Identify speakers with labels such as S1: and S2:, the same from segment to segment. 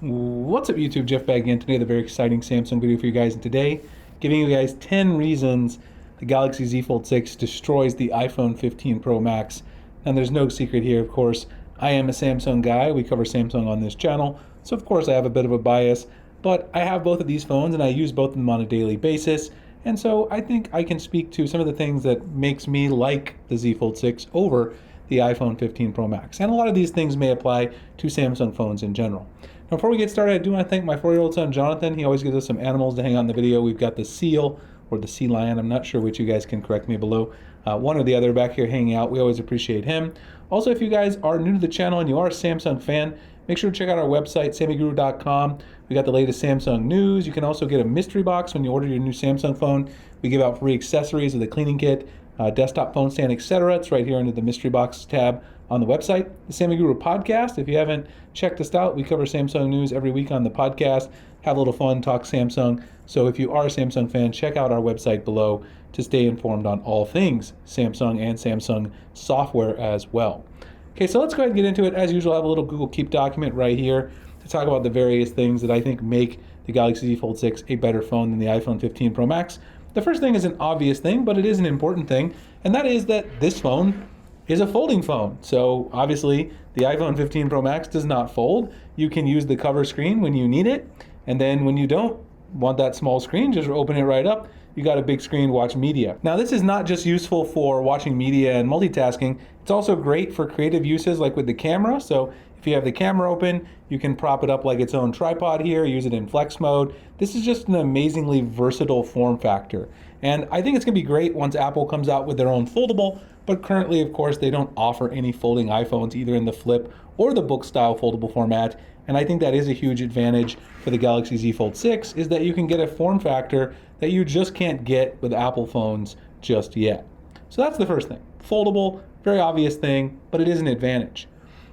S1: What's up YouTube, Jeff back again. Today I have a very exciting Samsung video for you guys, and today giving you guys 10 reasons the Galaxy Z Fold 6 destroys the iPhone 15 Pro Max. And there's no secret here, of course. I am a Samsung guy. We cover Samsung on this channel, so of course I have a bit of a bias, but I have both of these phones and I use both of them on a daily basis, and so I think I can speak to some of the things that makes me like the Z Fold 6 over the iPhone 15 Pro Max. And a lot of these things may apply to Samsung phones in general. Now, before we get started, I do want to thank my 4-year-old son, Jonathan. He always gives us some animals to hang out in the video. We've got the seal, or the sea lion. I'm not sure which. You guys can correct me below. One or the other back here hanging out. We always appreciate him. Also, if you guys are new to the channel and you are a Samsung fan, make sure to check out our website, sammyguru.com. We got the latest Samsung news. You can also get a mystery box when you order your new Samsung phone. We give out free accessories with a cleaning kit, desktop phone stand, etc. It's right here under the mystery box tab on the website. The Sammy Guru podcast, if you haven't checked us out, we cover Samsung news every week on the podcast, have a little fun, talk Samsung. So if you are a Samsung fan, check out our website below to stay informed on all things Samsung and Samsung software as well. Okay, so let's go ahead and get into it. As usual, I have a little Google Keep document right here to talk about the various things that I think make the Galaxy Z Fold 6 a better phone than the iPhone 15 Pro Max. The first thing is an obvious thing, but it is an important thing, and that is that this phone is a folding phone. So obviously the iPhone 15 Pro Max does not fold. You can use the cover screen when you need it, and then when you don't want that small screen, just open it right up. You got a big screen to watch media. Now, this is not just useful for watching media and multitasking. It's also great for creative uses like with the camera. So if you have the camera open, you can prop it up like its own tripod here, use it in flex mode. This is just an amazingly versatile form factor. And I think it's gonna be great once Apple comes out with their own foldable, but currently, of course, they don't offer any folding iPhones either in the flip or the book style foldable format. And I think that is a huge advantage for the Galaxy Z Fold 6, is that you can get a form factor that you just can't get with Apple phones just yet. So that's the first thing. Foldable, very obvious thing, but it is an advantage.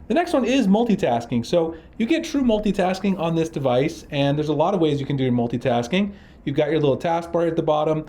S1: The next one is multitasking. So you get true multitasking on this device, and there's a lot of ways you can do your multitasking. You've got your little taskbar at the bottom.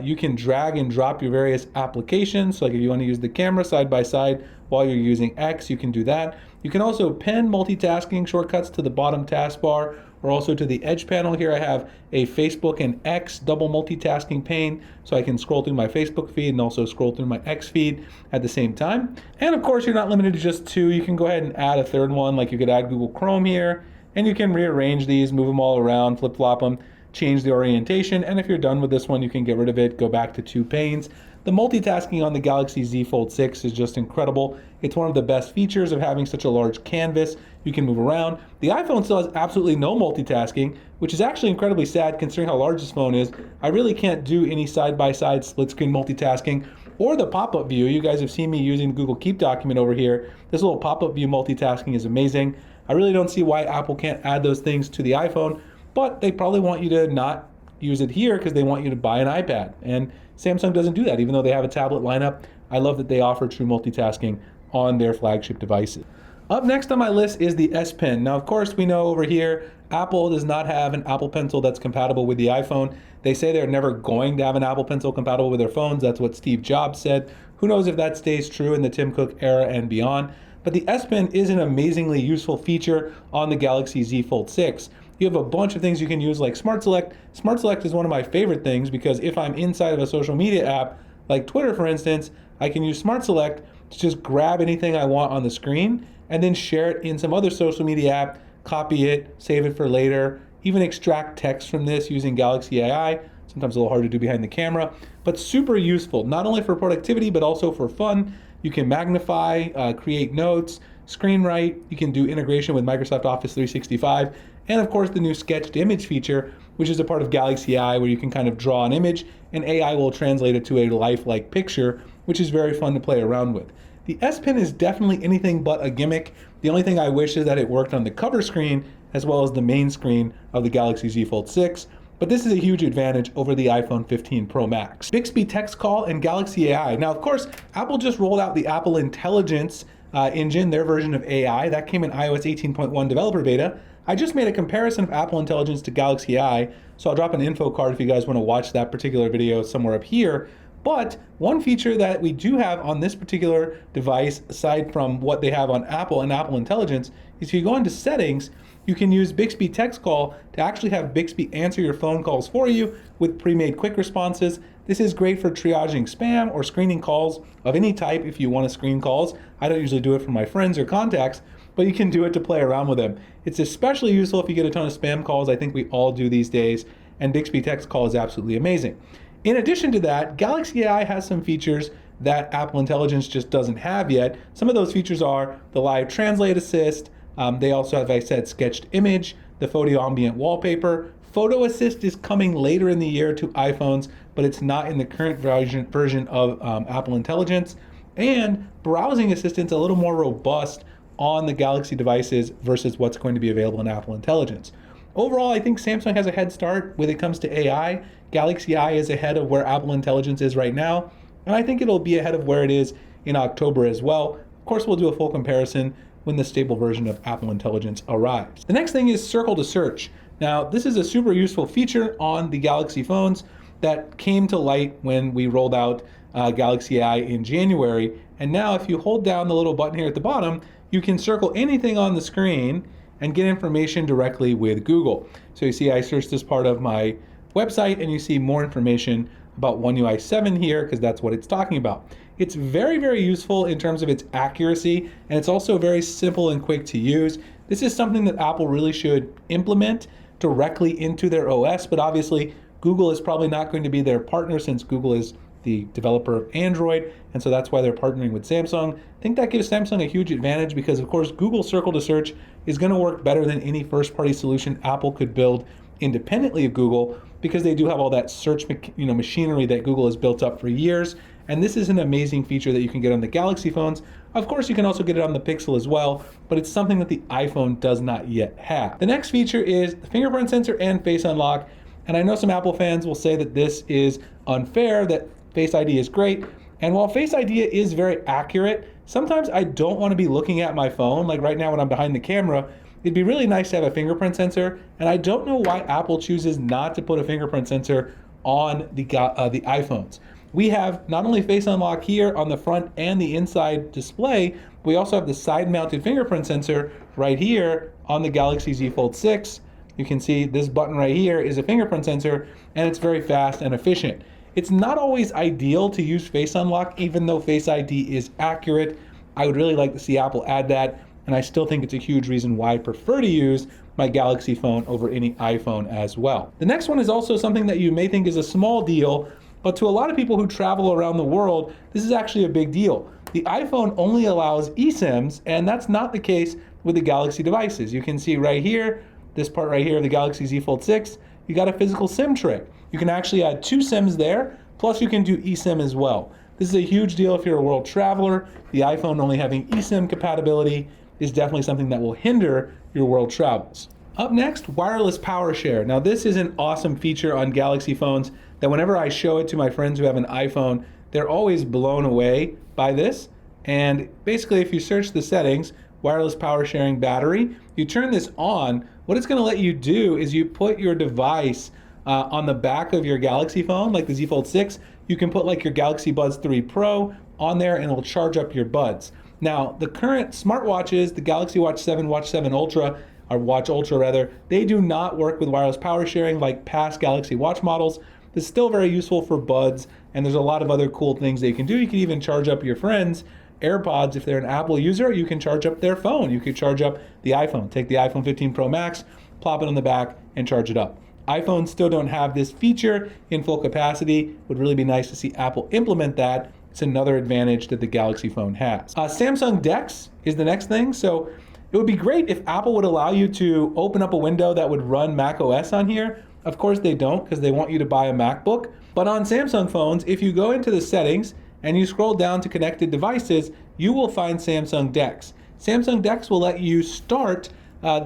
S1: You can drag and drop your various applications. So like if you want to use the camera side by side while you're using X, you can do that. You can also pin multitasking shortcuts to the bottom taskbar or also to the edge panel. Here I have a Facebook and X double multitasking pane, so I can scroll through my Facebook feed and also scroll through my X feed at the same time. And of course, you're not limited to just two. You can go ahead and add a third one, like you could add Google Chrome here, and you can rearrange these, move them all around, flip-flop them, change the orientation, and if you're done with this one, you can get rid of it, go back to two panes. The multitasking on the Galaxy Z Fold 6 is just incredible. It's one of the best features of having such a large canvas. You can move around. The iPhone still has absolutely no multitasking, which is actually incredibly sad considering how large this phone is. I really can't do any side-by-side split-screen multitasking or the pop-up view. You guys have seen me using the Google Keep document over here. This little pop-up view multitasking is amazing. I really don't see why Apple can't add those things to the iPhone, but they probably want you to not use it here because they want you to buy an iPad. And Samsung doesn't do that, even though they have a tablet lineup. I love that they offer true multitasking on their flagship devices. Up next on my list is the S Pen. Now, of course, we know over here, Apple does not have an Apple Pencil that's compatible with the iPhone. They say they're never going to have an Apple Pencil compatible with their phones. That's what Steve Jobs said. Who knows if that stays true in the Tim Cook era and beyond. But the S Pen is an amazingly useful feature on the Galaxy Z Fold 6. You have a bunch of things you can use like Smart Select. Smart Select is one of my favorite things because if I'm inside of a social media app, like Twitter for instance, I can use Smart Select to just grab anything I want on the screen and then share it in some other social media app, copy it, save it for later, even extract text from this using Galaxy AI. Sometimes a little hard to do behind the camera, but super useful, not only for productivity, but also for fun. You can magnify, create notes, screen write. You can do integration with Microsoft Office 365. And of course, the new sketched image feature, which is a part of Galaxy AI, where you can kind of draw an image and AI will translate it to a lifelike picture, which is very fun to play around with. The S Pen is definitely anything but a gimmick. The only thing I wish is that it worked on the cover screen as well as the main screen of the Galaxy Z Fold 6. But this is a huge advantage over the iPhone 15 Pro Max. Bixby Text Call and Galaxy AI. Now, of course, Apple just rolled out the Apple Intelligence engine, their version of AI. That came in iOS 18.1 developer beta. I just made a comparison of Apple Intelligence to Galaxy AI, so I'll drop an info card if you guys want to watch that particular video somewhere up here. But one feature that we do have on this particular device, aside from what they have on Apple and Apple Intelligence, is if you go into settings, you can use Bixby Text Call to actually have Bixby answer your phone calls for you with pre-made quick responses. This is great for triaging spam or screening calls of any type if you want to screen calls. I don't usually do it for my friends or contacts, but you can do it to play around with them. It's especially useful if you get a ton of spam calls. I think we all do these days, and Bixby Text Call is absolutely amazing. In addition to that, Galaxy AI has some features that Apple Intelligence just doesn't have yet. Some of those features are the live translate assist. They also have, as I said, sketched image, the photo ambient wallpaper. Photo assist is coming later in the year to iPhones, but it's not in the current version of Apple Intelligence. And browsing assistance a little more robust on the Galaxy devices versus what's going to be available in Apple Intelligence. Overall, I think Samsung has a head start when it comes to AI. Galaxy AI is ahead of where Apple Intelligence is right now, and I think it'll be ahead of where it is in October as well. Of course, we'll do a full comparison when the stable version of Apple Intelligence arrives. The next thing is Circle to Search. Now, this is a super useful feature on the Galaxy phones that came to light when we rolled out Galaxy AI in January. And now if you hold down the little button here at the bottom, you can circle anything on the screen and get information directly with Google. So you see I searched this part of my website and you see more information about One UI 7 here because that's what it's talking about. It's very, very useful in terms of its accuracy, and it's also very simple and quick to use. This is something that Apple really should implement directly into their OS, but obviously Google is probably not going to be their partner since Google is the developer of Android, and so that's why they're partnering with Samsung. I think that gives Samsung a huge advantage because, of course, Google Circle to Search is going to work better than any first-party solution Apple could build independently of Google because they do have all that search machinery that Google has built up for years. And this is an amazing feature that you can get on the Galaxy phones. Of course, you can also get it on the Pixel as well, but it's something that the iPhone does not yet have. The next feature is the fingerprint sensor and Face Unlock. And I know some Apple fans will say that this is unfair, that Face ID is great. And while Face ID is very accurate, sometimes I don't want to be looking at my phone. Like right now when I'm behind the camera, it'd be really nice to have a fingerprint sensor. And I don't know why Apple chooses not to put a fingerprint sensor on the iPhones. We have not only Face Unlock here on the front and the inside display, we also have the side-mounted fingerprint sensor right here on the Galaxy Z Fold 6. You can see this button right here is a fingerprint sensor, and it's very fast and efficient. It's not always ideal to use Face Unlock, even though Face ID is accurate. I would really like to see Apple add that, and I still think it's a huge reason why I prefer to use my Galaxy phone over any iPhone as well. The next one is also something that you may think is a small deal, but to a lot of people who travel around the world, this is actually a big deal. The iPhone only allows eSIMs, and that's not the case with the Galaxy devices. You can see right here, this part right here of the Galaxy Z Fold 6, you got a physical SIM tray. You can actually add 2 SIMs there, plus you can do eSIM as well. This is a huge deal if you're a world traveler. The iPhone only having eSIM compatibility is definitely something that will hinder your world travels. Up next, wireless power share. Now this is an awesome feature on Galaxy phones that whenever I show it to my friends who have an iPhone, they're always blown away by this. And basically if you search the settings, wireless power sharing battery, you turn this on, what it's going to let you do is you put your device on the back of your Galaxy phone, like the Z Fold 6. You can put like your Galaxy Buds 3 Pro on there and it'll charge up your buds. Now, the current smartwatches, the Galaxy Watch 7, Watch 7 Ultra, or Watch Ultra rather, they do not work with wireless power sharing like past Galaxy Watch models. It's still very useful for buds, and there's a lot of other cool things that you can do. You can even charge up your friends' AirPods. If they're an Apple user, you can charge up their phone. You could charge up the iPhone. Take the iPhone 15 Pro Max, plop it on the back, and charge it up. iPhones still don't have this feature in full capacity. Would really be nice to see Apple implement that. It's another advantage that the Galaxy phone has. Samsung DeX is the next thing. So it would be great if Apple would allow you to open up a window that would run Mac OS on here. Of course they don't because they want you to buy a MacBook. But on Samsung phones, if you go into the settings and you scroll down to connected devices, you will find Samsung DeX. Samsung DeX will let you start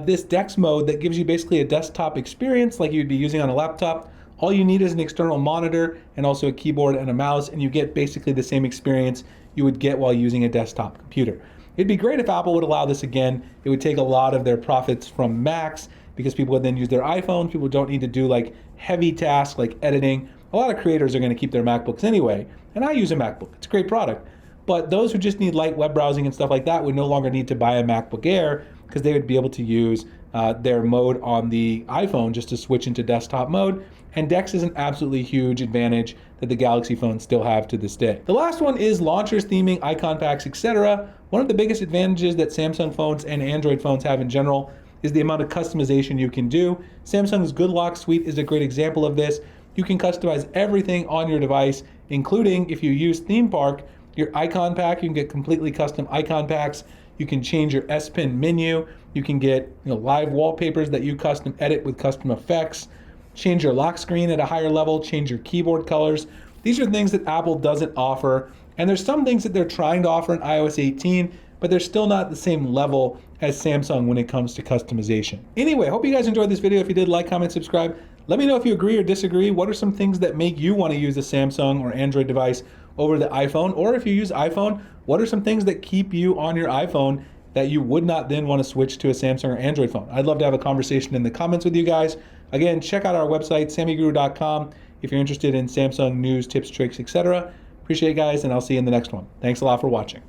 S1: this DeX mode that gives you basically a desktop experience like you'd be using on a laptop. All you need is an external monitor and also a keyboard and a mouse, and you get basically the same experience you would get while using a desktop computer. It'd be great if Apple would allow this again. It would take a lot of their profits from Macs because people would then use their iPhones. People don't need to do like heavy tasks like editing. A lot of creators are going to keep their MacBooks anyway, and I use a MacBook. It's a great product. But those who just need light web browsing and stuff like that would no longer need to buy a MacBook Air because they would be able to use their mode on the iPhone just to switch into desktop mode. And DeX is an absolutely huge advantage that the Galaxy phones still have to this day. The last one is launchers, theming, icon packs, etc. One of the biggest advantages that Samsung phones and Android phones have in general is the amount of customization you can do. Samsung's Good Lock suite is a great example of this. You can customize everything on your device, including if you use Theme Park, your icon pack, you can get completely custom icon packs. You can change your S Pen menu. You can get live wallpapers that you custom edit with custom effects. Change your lock screen at a higher level, change your keyboard colors. These are things that Apple doesn't offer, and there's some things that they're trying to offer in iOS 18, but they're still not the same level as Samsung when it comes to customization. Anyway, hope you guys enjoyed this video. If you did, like, comment, subscribe. Let me know if you agree or disagree. What are some things that make you want to use a Samsung or Android device over the iPhone? Or if you use iPhone, what are some things that keep you on your iPhone that you would not then want to switch to a Samsung or Android phone? I'd love to have a conversation in the comments with you guys. Again, check out our website, sammyguru.com, if you're interested in Samsung news, tips, tricks, etc. Appreciate it, guys, and I'll see you in the next one. Thanks a lot for watching.